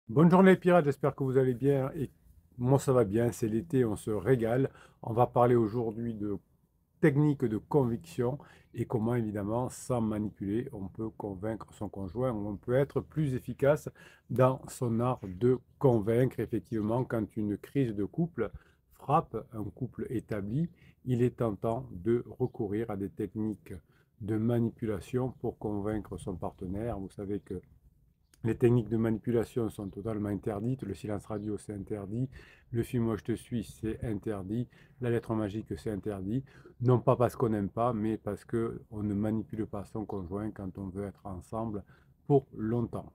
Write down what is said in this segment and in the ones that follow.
Bonne journée les pirates, j'espère que vous allez bien et moi ça va bien, c'est l'été, on se régale. On va parler aujourd'hui de techniques de conviction et comment évidemment, sans manipuler, on peut convaincre son conjoint, ou on peut être plus efficace dans son art de convaincre. Effectivement, quand une crise de couple frappe un couple établi, il est tentant de recourir à des techniques de manipulation pour convaincre son partenaire. Vous savez que les techniques de manipulation sont totalement interdites. Le silence radio, c'est interdit. Le film Moi je te suis, c'est interdit. La lettre magique, c'est interdit. Non pas parce qu'on n'aime pas, mais parce qu'on ne manipule pas son conjoint quand on veut être ensemble pour longtemps.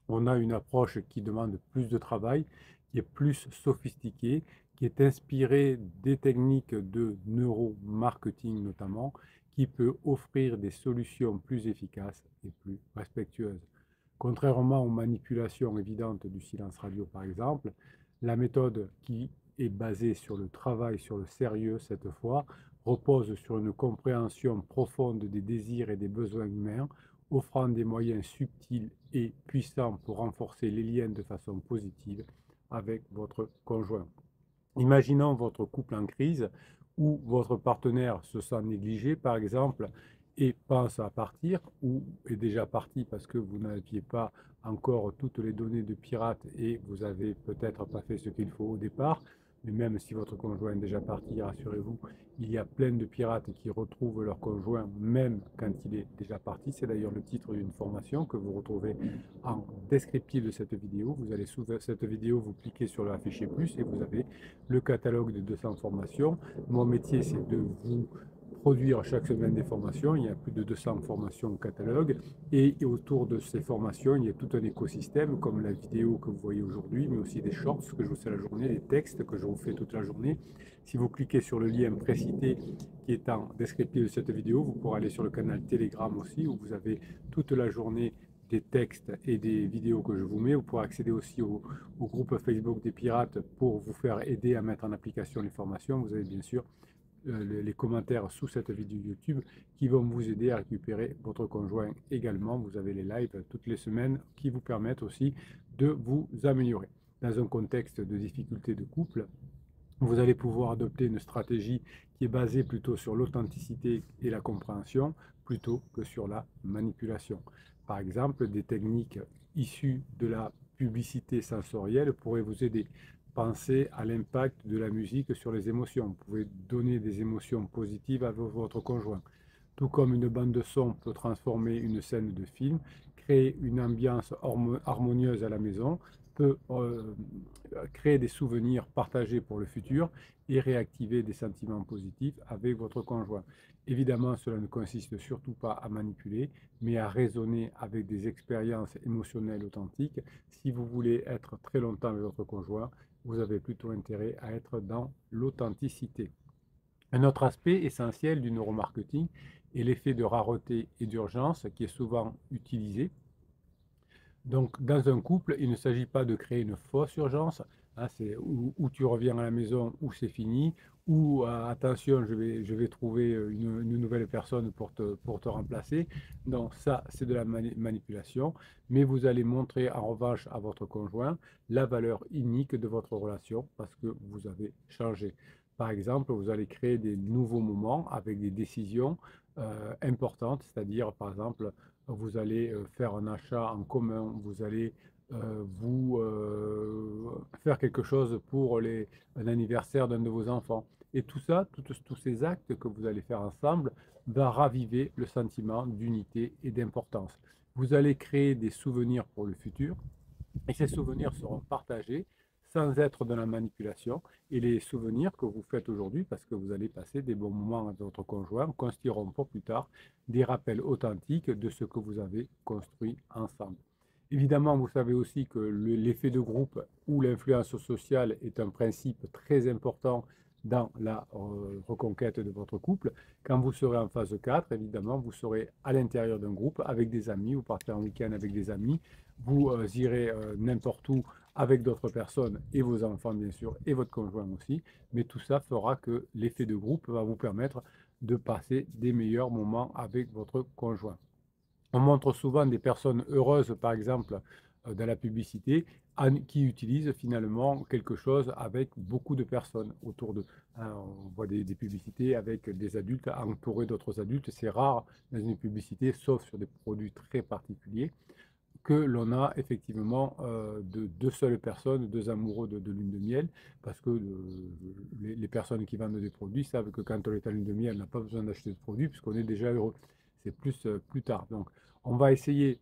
On a une approche qui demande plus de travail, qui est plus sophistiquée, qui est inspirée des techniques de neuromarketing notamment, qui peut offrir des solutions plus efficaces et plus respectueuses. Contrairement aux manipulations évidentes du silence radio par exemple, la méthode qui est basée sur le travail, sur le sérieux cette fois, repose sur une compréhension profonde des désirs et des besoins humains, offrant des moyens subtils et puissants pour renforcer les liens de façon positive avec votre conjoint. Imaginons votre couple en crise où votre partenaire se sent négligé, par exemple, et pense à partir, ou est déjà parti parce que vous n'aviez pas encore toutes les données de pirate et vous avez peut-être pas fait ce qu'il faut au départ. Mais même si votre conjoint est déjà parti, rassurez-vous, il y a plein de pirates qui retrouvent leur conjoint même quand il est déjà parti. C'est d'ailleurs le titre d'une formation que vous retrouvez en descriptif de cette vidéo. Vous allez sous cette vidéo, vous cliquez sur le afficher plus et vous avez le catalogue de 200 formations. Mon métier, c'est de vous produire chaque semaine des formations. Il y a plus de 200 formations au catalogue. Et autour de ces formations, il y a tout un écosystème, comme la vidéo que vous voyez aujourd'hui, mais aussi des shorts que je vous fais la journée, des textes que je vous fais toute la journée. Si vous cliquez sur le lien précité qui est en descriptif de cette vidéo, vous pourrez aller sur le canal Telegram aussi, où vous avez toute la journée des textes et des vidéos que je vous mets. Vous pourrez accéder aussi au groupe Facebook des pirates pour vous faire aider à mettre en application les formations. Vous avez bien sûr les commentaires sous cette vidéo YouTube qui vont vous aider à récupérer votre conjoint également. Vous avez les lives toutes les semaines qui vous permettent aussi de vous améliorer. Dans un contexte de difficulté de couple, vous allez pouvoir adopter une stratégie qui est basée plutôt sur l'authenticité et la compréhension plutôt que sur la manipulation. Par exemple, des techniques issues de la publicité sensorielle pourraient vous aider. Pensez à l'impact de la musique sur les émotions. Vous pouvez donner des émotions positives à votre conjoint. Tout comme une bande de son peut transformer une scène de film, créer une ambiance harmonieuse à la maison, peut créer des souvenirs partagés pour le futur et réactiver des sentiments positifs avec votre conjoint. Évidemment, cela ne consiste surtout pas à manipuler, mais à raisonner avec des expériences émotionnelles authentiques. Si vous voulez être très longtemps avec votre conjoint, vous avez plutôt intérêt à être dans l'authenticité. Un autre aspect essentiel du neuromarketing est l'effet de rareté et d'urgence qui est souvent utilisé. Donc, dans un couple, il ne s'agit pas de créer une fausse urgence, hein, c'est où tu reviens à la maison, où c'est fini, ou attention, je vais trouver une nouvelle personne pour te remplacer. Donc, ça, c'est de la manipulation, mais vous allez montrer en revanche à votre conjoint la valeur unique de votre relation parce que vous avez changé. Par exemple, vous allez créer des nouveaux moments avec des décisions importantes, c'est-à-dire, par exemple, vous allez faire un achat en commun, vous allez faire quelque chose pour un anniversaire d'un de vos enfants. Et tout ça, tous ces actes que vous allez faire ensemble, va raviver le sentiment d'unité et d'importance. Vous allez créer des souvenirs pour le futur et ces souvenirs seront partagés sans être de la manipulation. Et les souvenirs que vous faites aujourd'hui, parce que vous allez passer des bons moments avec votre conjoint, constitueront pour plus tard des rappels authentiques de ce que vous avez construit ensemble. Évidemment, vous savez aussi que l'effet de groupe ou l'influence sociale est un principe très important dans la reconquête de votre couple. Quand vous serez en phase 4, évidemment, vous serez à l'intérieur d'un groupe avec des amis, vous partez en week-end avec des amis, vous irez n'importe où avec d'autres personnes et vos enfants bien sûr et votre conjoint aussi, mais tout ça fera que l'effet de groupe va vous permettre de passer des meilleurs moments avec votre conjoint. On montre souvent des personnes heureuses, par exemple, dans la publicité, qui utilisent finalement quelque chose avec beaucoup de personnes autour d'eux. Hein, on voit des publicités avec des adultes entourés d'autres adultes. C'est rare dans une publicité, sauf sur des produits très particuliers, que l'on a effectivement de deux seules personnes, deux amoureux de lune de miel, parce que les personnes qui vendent des produits savent que quand on est en lune de miel, on n'a pas besoin d'acheter de produits puisqu'on est déjà heureux. C'est plus tard. Donc, on va essayer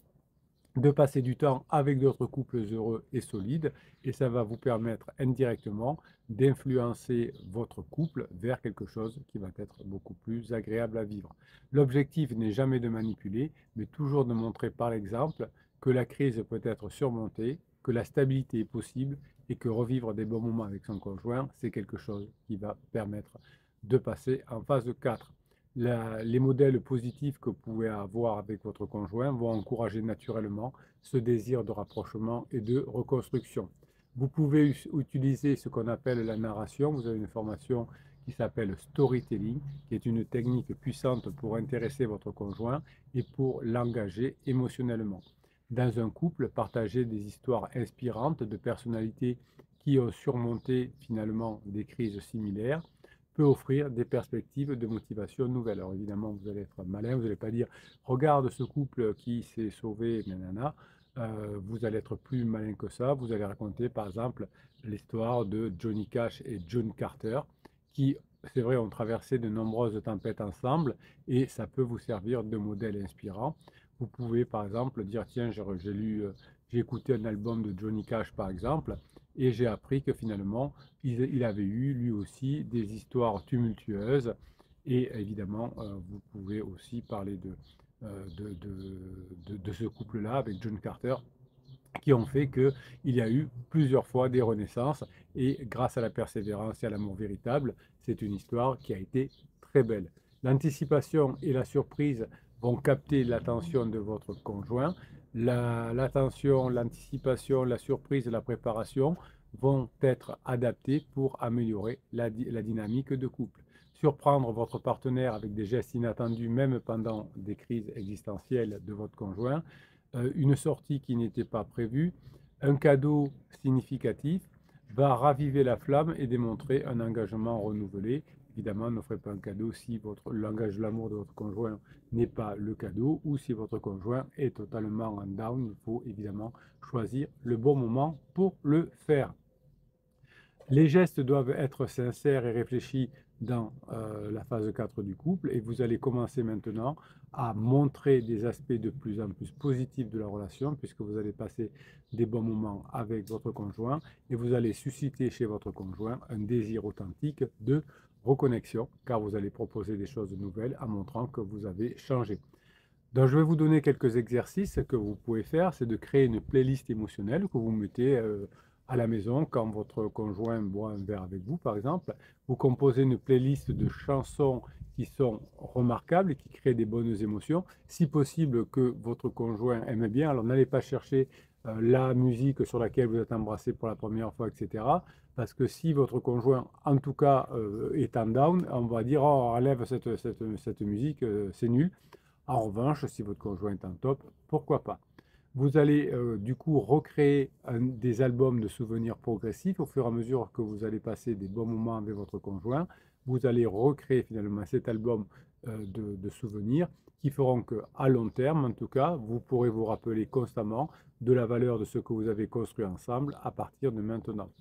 de passer du temps avec d'autres couples heureux et solides, et ça va vous permettre indirectement d'influencer votre couple vers quelque chose qui va être beaucoup plus agréable à vivre. L'objectif n'est jamais de manipuler, mais toujours de montrer par l'exemple que la crise peut être surmontée, que la stabilité est possible et que revivre des bons moments avec son conjoint, c'est quelque chose qui va permettre de passer en phase 4. Les modèles positifs que vous pouvez avoir avec votre conjoint vont encourager naturellement ce désir de rapprochement et de reconstruction. Vous pouvez utiliser ce qu'on appelle la narration. Vous avez une formation qui s'appelle storytelling, qui est une technique puissante pour intéresser votre conjoint et pour l'engager émotionnellement. Dans un couple, partager des histoires inspirantes de personnalités qui ont surmonté finalement des crises similaires peut offrir des perspectives de motivation nouvelles. Alors évidemment, vous allez être malin, vous n'allez pas dire regarde ce couple qui s'est sauvé, nanana. Vous allez être plus malin que ça. Vous allez raconter par exemple l'histoire de Johnny Cash et John Carter qui, c'est vrai, ont traversé de nombreuses tempêtes ensemble et ça peut vous servir de modèle inspirant. Vous pouvez par exemple dire tiens, j'ai écouté un album de Johnny Cash par exemple et j'ai appris que finalement il avait eu lui aussi des histoires tumultueuses et évidemment vous pouvez aussi parler de ce couple-là avec John Carter qui ont fait qu'il y a eu plusieurs fois des renaissances et grâce à la persévérance et à l'amour véritable, c'est une histoire qui a été très belle. L'anticipation et la surprise vont capter l'attention de votre conjoint. L'attention, l'anticipation, la surprise et la préparation vont être adaptés pour améliorer la dynamique de couple. Surprendre votre partenaire avec des gestes inattendus, même pendant des crises existentielles de votre conjoint, une sortie qui n'était pas prévue, un cadeau significatif va raviver la flamme et démontrer un engagement renouvelé. Évidemment, n'offrez pas un cadeau si votre langage de l'amour de votre conjoint n'est pas le cadeau ou si votre conjoint est totalement en down. Il faut évidemment choisir le bon moment pour le faire. Les gestes doivent être sincères et réfléchis dans la phase 4 du couple et vous allez commencer maintenant à montrer des aspects de plus en plus positifs de la relation puisque vous allez passer des bons moments avec votre conjoint et vous allez susciter chez votre conjoint un désir authentique de reconnexion car vous allez proposer des choses nouvelles en montrant que vous avez changé. Donc, je vais vous donner quelques exercices que vous pouvez faire. C'est de créer une playlist émotionnelle que vous mettez à la maison quand votre conjoint boit un verre avec vous, par exemple. Vous composez une playlist de chansons qui sont remarquables et qui créent des bonnes émotions. Si possible que votre conjoint aime bien, alors n'allez pas chercher la musique sur laquelle vous êtes embrassé pour la première fois, etc. Parce que si votre conjoint, en tout cas, est en down, on va dire, oh, enlève cette musique, c'est nul. En revanche, si votre conjoint est en top, pourquoi pas? Vous allez du coup recréer des albums de souvenirs progressifs au fur et à mesure que vous allez passer des bons moments avec votre conjoint. Vous allez recréer finalement cet album de souvenirs qui feront qu'à long terme, en tout cas, vous pourrez vous rappeler constamment de la valeur de ce que vous avez construit ensemble à partir de maintenant.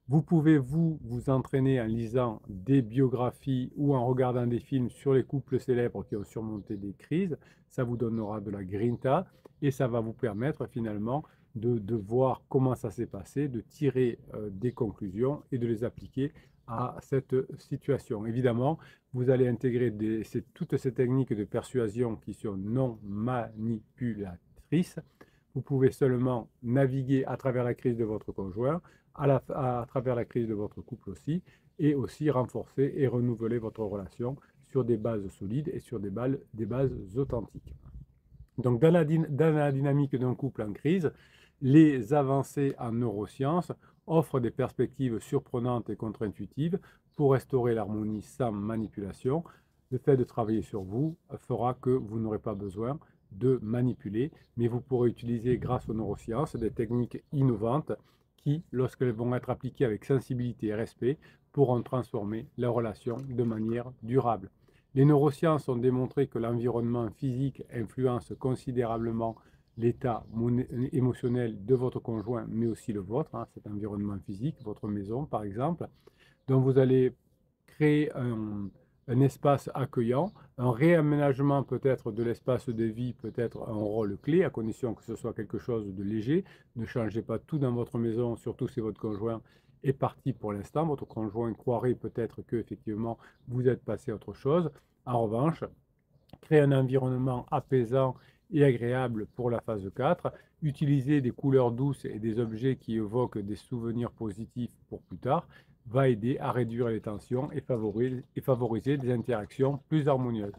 Vous pouvez vous entraîner en lisant des biographies ou en regardant des films sur les couples célèbres qui ont surmonté des crises. Ça vous donnera de la grinta et ça va vous permettre finalement de voir comment ça s'est passé, de tirer des conclusions et de les appliquer à cette situation. Évidemment, vous allez intégrer toutes ces techniques de persuasion qui sont non manipulatrices. Vous pouvez seulement naviguer à travers la crise de votre conjoint, à travers la crise de votre couple aussi, et aussi renforcer et renouveler votre relation sur des bases solides et sur des bases authentiques. Donc, dans la dynamique d'un couple en crise, les avancées en neurosciences offrent des perspectives surprenantes et contre-intuitives pour restaurer l'harmonie sans manipulation. Le fait de travailler sur vous fera que vous n'aurez pas besoin de manipuler, mais vous pourrez utiliser grâce aux neurosciences des techniques innovantes qui, lorsqu'elles vont être appliquées avec sensibilité et respect, pourront transformer la relation de manière durable. Les neurosciences ont démontré que l'environnement physique influence considérablement l'état émotionnel de votre conjoint, mais aussi le vôtre, hein, cet environnement physique, votre maison par exemple. Donc vous allez créer un espace accueillant, un réaménagement peut-être de l'espace de vie peut être un rôle clé, à condition que ce soit quelque chose de léger. Ne changez pas tout dans votre maison, surtout si votre conjoint est parti pour l'instant. Votre conjoint croirait peut-être que effectivement vous êtes passé à autre chose. En revanche, créer un environnement apaisant et agréable pour la phase 4, utiliser des couleurs douces et des objets qui évoquent des souvenirs positifs pour plus tard, va aider à réduire les tensions et favoriser des interactions plus harmonieuses.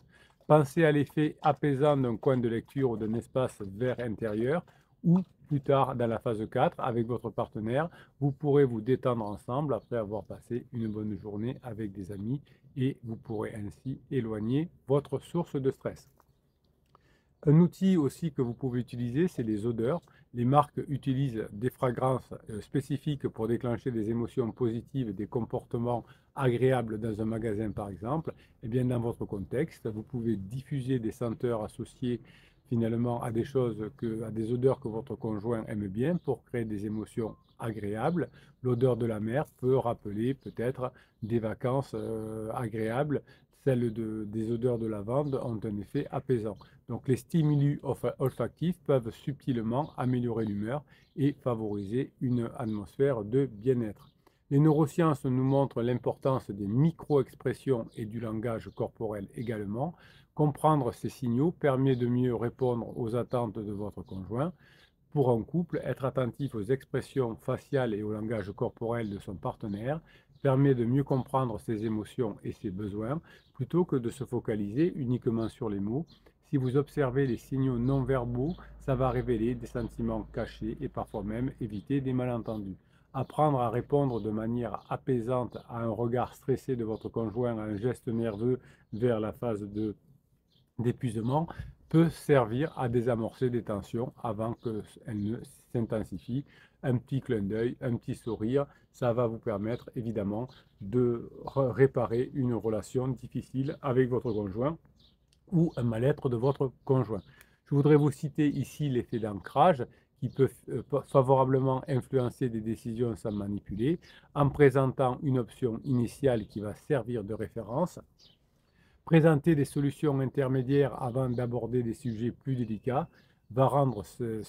Pensez à l'effet apaisant d'un coin de lecture ou d'un espace vert intérieur ou plus tard dans la phase 4 avec votre partenaire, vous pourrez vous détendre ensemble après avoir passé une bonne journée avec des amis et vous pourrez ainsi éloigner votre source de stress. Un outil aussi que vous pouvez utiliser, c'est les odeurs. Les marques utilisent des fragrances spécifiques pour déclencher des émotions positives, des comportements agréables dans un magasin par exemple. Et bien dans votre contexte, vous pouvez diffuser des senteurs associées finalement à des choses à des odeurs que votre conjoint aime bien pour créer des émotions agréables. L'odeur de la mer peut rappeler peut-être des vacances agréables. Celles des odeurs de lavande ont un effet apaisant. Donc les stimuli olfactifs peuvent subtilement améliorer l'humeur et favoriser une atmosphère de bien-être. Les neurosciences nous montrent l'importance des micro-expressions et du langage corporel également. Comprendre ces signaux permet de mieux répondre aux attentes de votre conjoint. Pour un couple, être attentif aux expressions faciales et au langage corporel de son partenaire permet de mieux comprendre ses émotions et ses besoins plutôt que de se focaliser uniquement sur les mots. Si vous observez les signaux non verbaux, ça va révéler des sentiments cachés et parfois même éviter des malentendus. Apprendre à répondre de manière apaisante à un regard stressé de votre conjoint, à un geste nerveux vers la phase d'épuisement, peut servir à désamorcer des tensions avant qu'elles ne s'intensifient. Un petit clin d'œil, un petit sourire, ça va vous permettre évidemment de réparer une relation difficile avec votre conjoint ou un mal-être de votre conjoint. Je voudrais vous citer ici l'effet d'ancrage qui peut favorablement influencer des décisions sans manipuler en présentant une option initiale qui va servir de référence. Présenter des solutions intermédiaires avant d'aborder des sujets plus délicats va rendre ces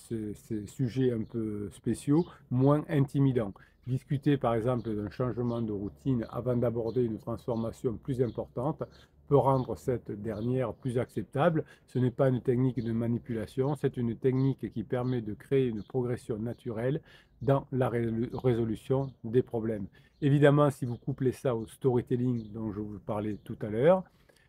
sujets un peu spéciaux moins intimidants. Discuter par exemple d'un changement de routine avant d'aborder une transformation plus importante peut rendre cette dernière plus acceptable. Ce n'est pas une technique de manipulation, c'est une technique qui permet de créer une progression naturelle dans la résolution des problèmes. Évidemment, si vous couplez ça au storytelling dont je vous parlais tout à l'heure,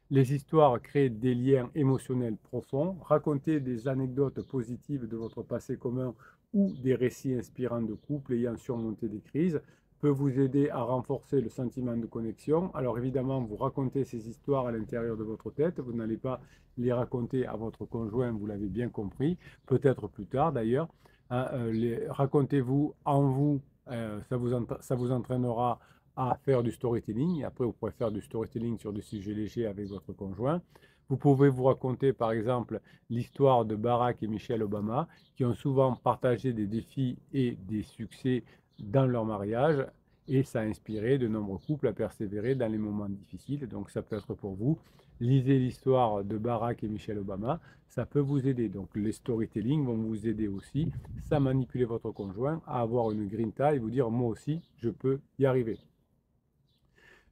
les histoires créent des liens émotionnels profonds. Raconter des anecdotes positives de votre passé commun ou des récits inspirants de couples ayant surmonté des crises peut vous aider à renforcer le sentiment de connexion. Alors évidemment, vous racontez ces histoires à l'intérieur de votre tête. Vous n'allez pas les raconter à votre conjoint, vous l'avez bien compris. Peut-être plus tard d'ailleurs. Racontez-vous en vous. Ça vous entraînera à faire du storytelling. Et après, vous pourrez faire du storytelling sur des sujets légers avec votre conjoint. Vous pouvez vous raconter, par exemple, l'histoire de Barack et Michelle Obama, qui ont souvent partagé des défis et des succès dans leur mariage. Et ça a inspiré de nombreux couples à persévérer dans les moments difficiles. Donc, ça peut être pour vous. Lisez l'histoire de Barack et Michelle Obama. Ça peut vous aider. Donc, les storytelling vont vous aider aussi, sans manipuler votre conjoint, à avoir une grinta et vous dire, moi aussi, je peux y arriver.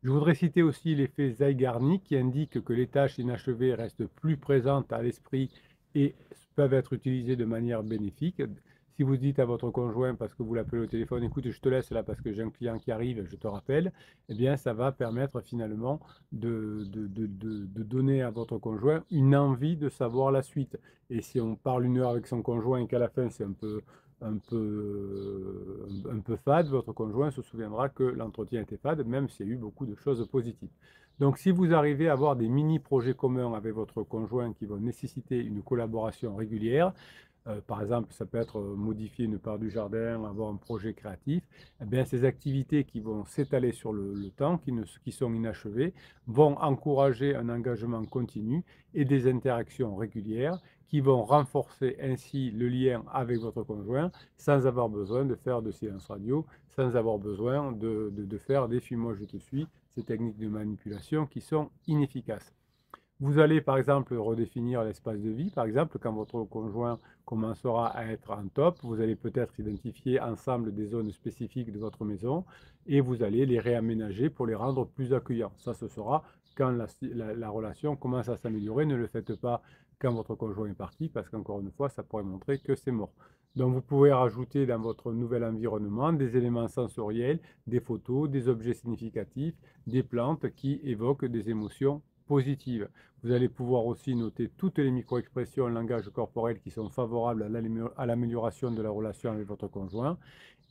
Je voudrais citer aussi l'effet Zeigarnik qui indique que les tâches inachevées restent plus présentes à l'esprit et peuvent être utilisées de manière bénéfique. Si vous dites à votre conjoint, parce que vous l'appelez au téléphone, écoute, je te laisse là parce que j'ai un client qui arrive, je te rappelle, eh bien, ça va permettre finalement de donner à votre conjoint une envie de savoir la suite. Et si on parle une heure avec son conjoint et qu'à la fin, c'est un peu fade, votre conjoint se souviendra que l'entretien était fade, même s'il y a eu beaucoup de choses positives. Donc si vous arrivez à avoir des mini-projets communs avec votre conjoint qui vont nécessiter une collaboration régulière, par exemple, ça peut être modifier une part du jardin, avoir un projet créatif. Eh bien, ces activités qui vont s'étaler sur le temps, qui sont inachevées, vont encourager un engagement continu et des interactions régulières qui vont renforcer ainsi le lien avec votre conjoint sans avoir besoin de faire de silence radio, sans avoir besoin de faire des «suis-moi, je te suis», ces techniques de manipulation qui sont inefficaces. Vous allez par exemple redéfinir l'espace de vie. Par exemple, quand votre conjoint commencera à être en top, vous allez peut-être identifier ensemble des zones spécifiques de votre maison et vous allez les réaménager pour les rendre plus accueillants. Ça, ce sera quand la relation commence à s'améliorer. Ne le faites pas quand votre conjoint est parti parce qu'encore une fois, ça pourrait montrer que c'est mort. Donc vous pouvez rajouter dans votre nouvel environnement des éléments sensoriels, des photos, des objets significatifs, des plantes qui évoquent des émotions positives. Vous allez pouvoir aussi noter toutes les micro-expressions, langage corporel qui sont favorables à l'amélioration de la relation avec votre conjoint.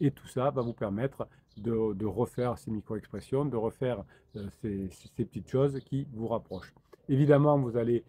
Et tout ça va vous permettre de refaire ces micro-expressions, de refaire ces petites choses qui vous rapprochent. Évidemment, vous allez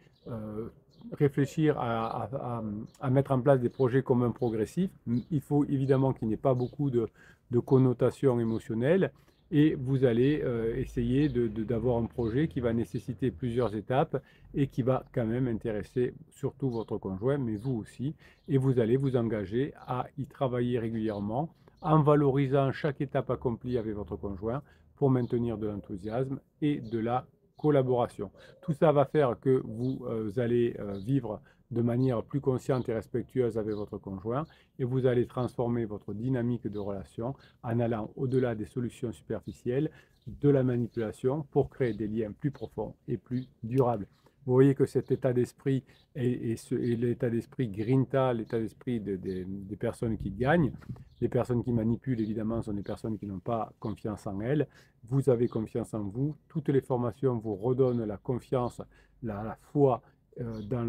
réfléchir à mettre en place des projets communs progressifs. Il faut évidemment qu'il n'y ait pas beaucoup de connotations émotionnelles et vous allez essayer d'avoir un projet qui va nécessiter plusieurs étapes et qui va quand même intéresser surtout votre conjoint, mais vous aussi. Et vous allez vous engager à y travailler régulièrement en valorisant chaque étape accomplie avec votre conjoint pour maintenir de l'enthousiasme et de la collaboration. Tout ça va faire que vous allez vivre de manière plus consciente et respectueuse avec votre conjoint et vous allez transformer votre dynamique de relation en allant au-delà des solutions superficielles, de la manipulation pour créer des liens plus profonds et plus durables. Vous voyez que cet état d'esprit est l'état d'esprit Grinta, l'état d'esprit des personnes qui gagnent. Les personnes qui manipulent, évidemment, sont des personnes qui n'ont pas confiance en elles. Vous avez confiance en vous. Toutes les formations vous redonnent la confiance, la foi dans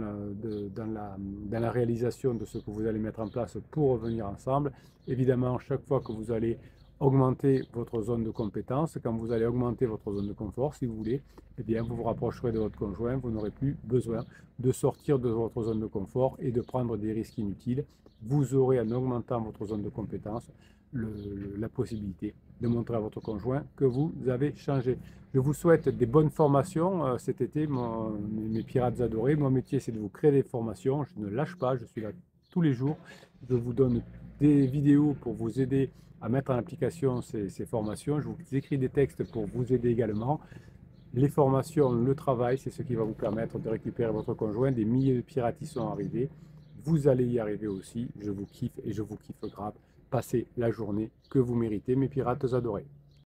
la réalisation de ce que vous allez mettre en place pour revenir ensemble. Évidemment, chaque fois que vous allez augmenter votre zone de compétence, quand vous allez augmenter votre zone de confort, si vous voulez, eh bien, vous vous rapprocherez de votre conjoint, vous n'aurez plus besoin de sortir de votre zone de confort et de prendre des risques inutiles. Vous aurez, en augmentant votre zone de compétence, la possibilité de montrer à votre conjoint que vous avez changé. Je vous souhaite des bonnes formations cet été, mes pirates adorés. Mon métier, c'est de vous créer des formations. Je ne lâche pas, je suis là tous les jours. Je vous donne des vidéos pour vous aider à mettre en application ces formations. Je vous écris des textes pour vous aider également. Les formations, le travail, c'est ce qui va vous permettre de récupérer votre conjoint. Des milliers de pirates y sont arrivés. Vous allez y arriver aussi. Je vous kiffe et je vous kiffe grave. Passez la journée que vous méritez, mes pirates adorés.